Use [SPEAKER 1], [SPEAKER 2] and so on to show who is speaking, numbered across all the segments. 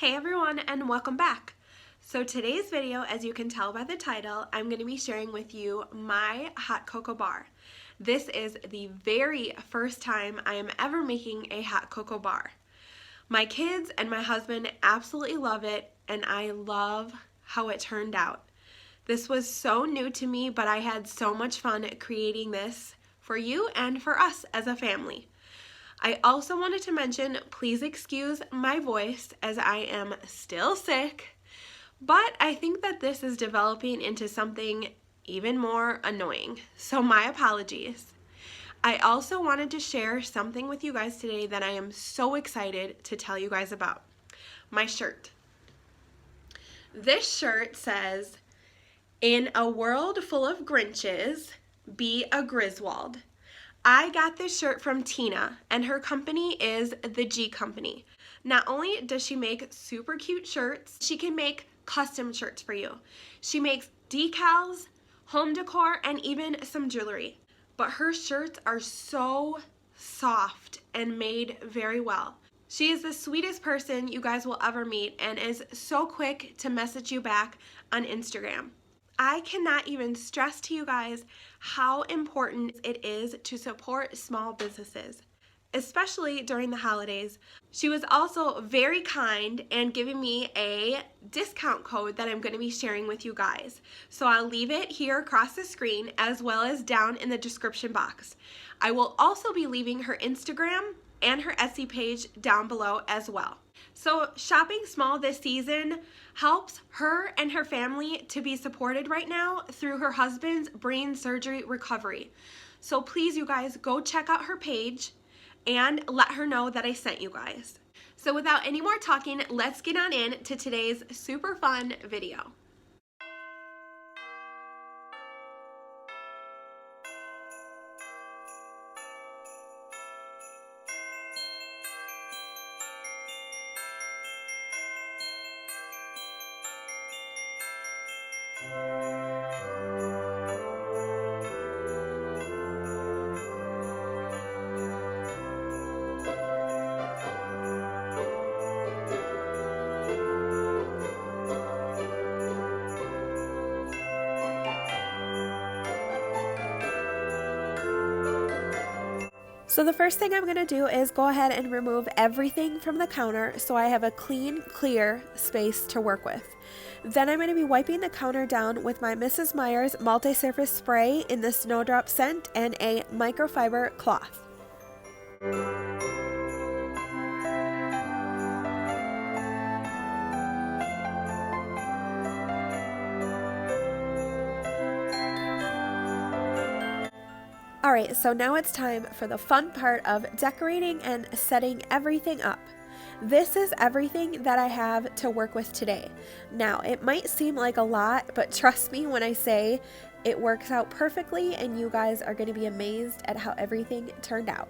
[SPEAKER 1] Hey everyone, and welcome back. So today's video, as you can tell by the title, I'm going to be sharing with you my hot cocoa bar. This is the very first time I am ever making a hot cocoa bar. My kids and my husband absolutely love it, and I love how it turned out. This was so new to me, but I had so much fun creating this for you and for us as a family. I also wanted to mention, please excuse my voice as I am still sick, but I think that this is developing into something even more annoying, so my apologies. I also wanted to share something with you guys today that I am so excited to tell you guys about. My shirt. This shirt says, "In a world full of Grinches, be a Griswold." I got this shirt from Tina, and her company is the G Company. Not only does she make super cute shirts, she can make custom shirts for you. She makes decals, home decor, and even some jewelry. But her shirts are so soft and made very well. She is the sweetest person you guys will ever meet and is so quick to message you back on Instagram. I cannot even stress to you guys how important it is to support small businesses, especially during the holidays. She was also very kind and giving me a discount code that I'm going to be sharing with you guys. So I'll leave it here across the screen as well as down in the description box. I will also be leaving her Instagram and her Etsy page down below as well. So shopping small this season helps her and her family to be supported right now through her husband's brain surgery recovery. So please, you guys, go check out her page and let her know that I sent you guys. So without any more talking, let's get on in to today's super fun video. So the first thing I'm going to do is go ahead and remove everything from the counter so I have a clean, clear space to work with. Then I'm going to be wiping the counter down with my Mrs. Meyer's multi-surface spray in the Snowdrop scent and a microfiber cloth. Alright, so now it's time for the fun part of decorating and setting everything up. This is everything that I have to work with today. Now, it might seem like a lot, but trust me when I say it works out perfectly and you guys are going to be amazed at how everything turned out.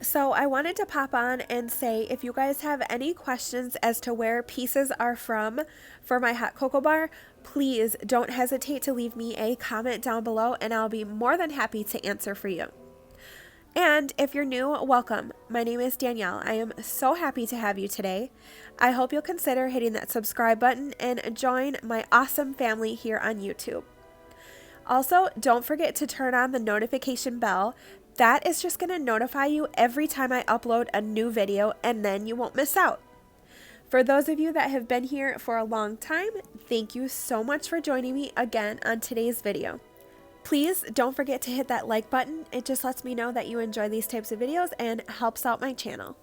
[SPEAKER 1] So I wanted to pop on and say if you guys have any questions as to where pieces are from for my hot cocoa bar, please don't hesitate to leave me a comment down below and I'll be more than happy to answer for you. And if you're new, welcome. My name is Danielle. I am so happy to have you today. I hope you'll consider hitting that subscribe button and join my awesome family here on YouTube. Also, don't forget to turn on the notification bell. That is just going to notify you every time I upload a new video, and then you won't miss out. For those of you that have been here for a long time, thank you so much for joining me again on today's video. Please don't forget to hit that like button. It just lets me know that you enjoy these types of videos and helps out my channel.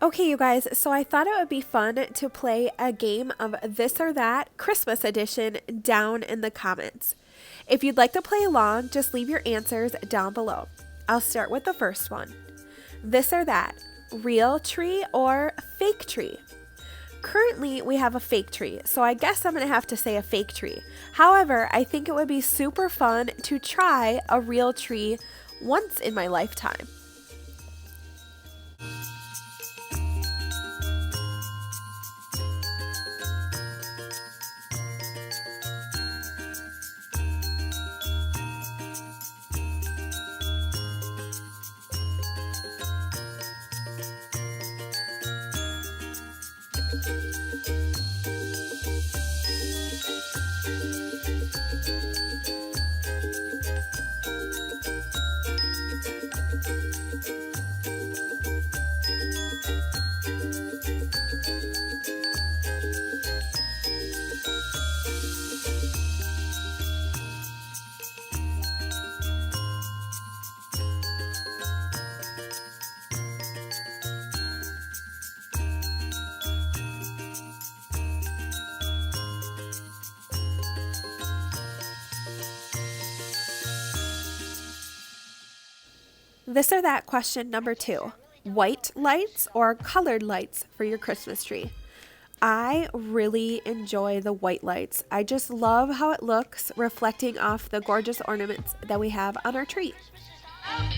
[SPEAKER 1] Okay, you guys, so I thought it would be fun to play a game of This or That Christmas edition down in the comments. If you'd like to play along, just leave your answers down below. I'll start with the first one. This or that, real tree or fake tree? Currently, we have a fake tree, so I guess I'm going to have to say a fake tree. However, I think it would be super fun to try a real tree once in my lifetime. This or that question number 2. White lights or colored lights for your Christmas tree? I really enjoy the white lights. I just love how it looks reflecting off the gorgeous ornaments that we have on our tree.
[SPEAKER 2] I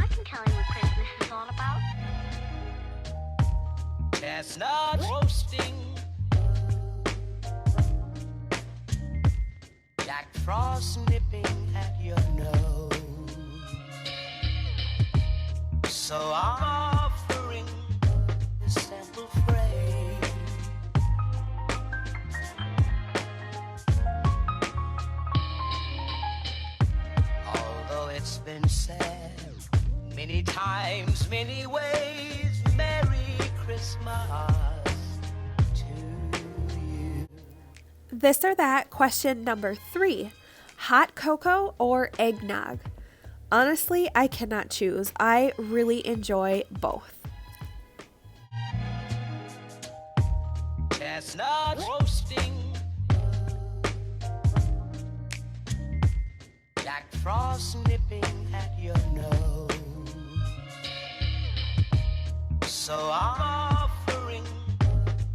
[SPEAKER 2] can tell you what Christmas is all about.
[SPEAKER 3] Chestnuts roasting, Jack Frost nipping at your nose. So I'm offering this simple phrase. Although it's been said many times, many ways, Merry Christmas to you.
[SPEAKER 1] This or that question number 3. Hot cocoa or eggnog? Honestly, I cannot choose. I really enjoy both.
[SPEAKER 3] Chestnut roasting, Jack Frost nipping at your nose. So I'm offering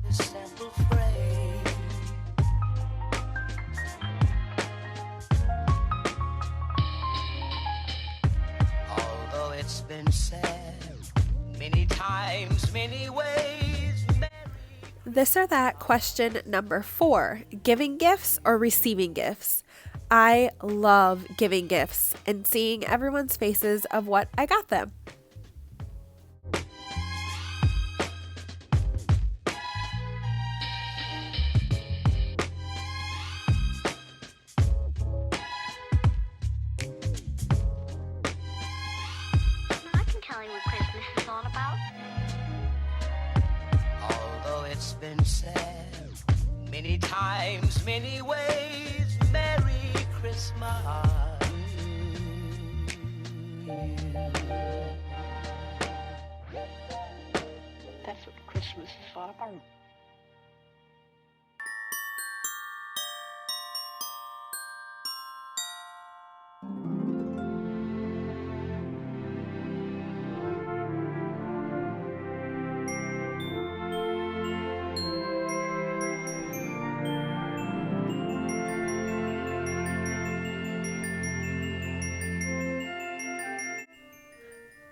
[SPEAKER 3] this simple phrase. Although it's been said many times, many ways,
[SPEAKER 1] This or that question number 4. Giving gifts or receiving gifts? I love giving gifts and seeing everyone's faces of what I got them.
[SPEAKER 2] I can tell you what Christmas is all about.
[SPEAKER 3] although it's been said many times, many ways, Merry Christmas.
[SPEAKER 2] That's what Christmas is all about.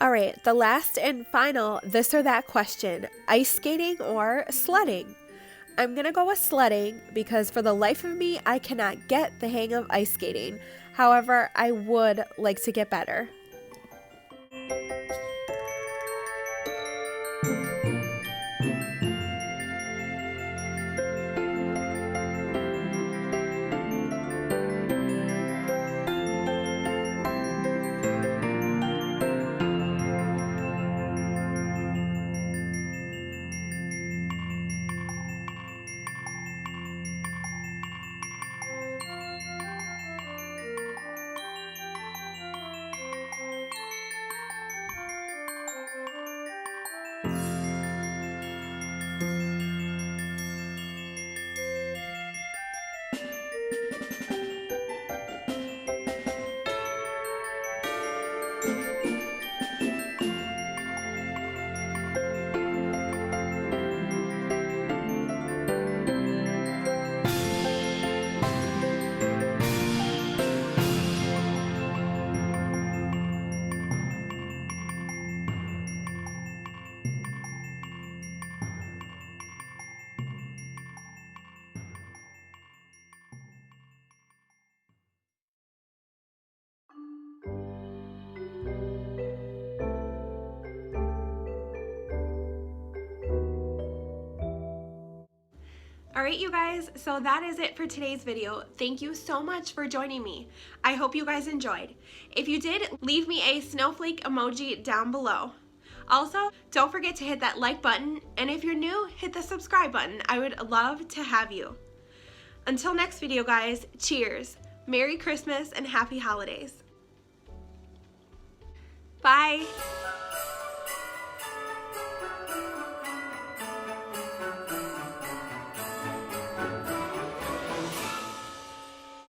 [SPEAKER 1] All right, the last and final this or that question, ice skating or sledding? I'm going to go with sledding because for the life of me, I cannot get the hang of ice skating. However, I would like to get better. Alright you guys, so that is it for today's video. Thank you so much for joining me. I hope you guys enjoyed. If you did, leave me a snowflake emoji down below. Also, don't forget to hit that like button, and if you're new, hit the subscribe button. I would love to have you. Until next video guys, cheers, Merry Christmas and Happy Holidays. Bye!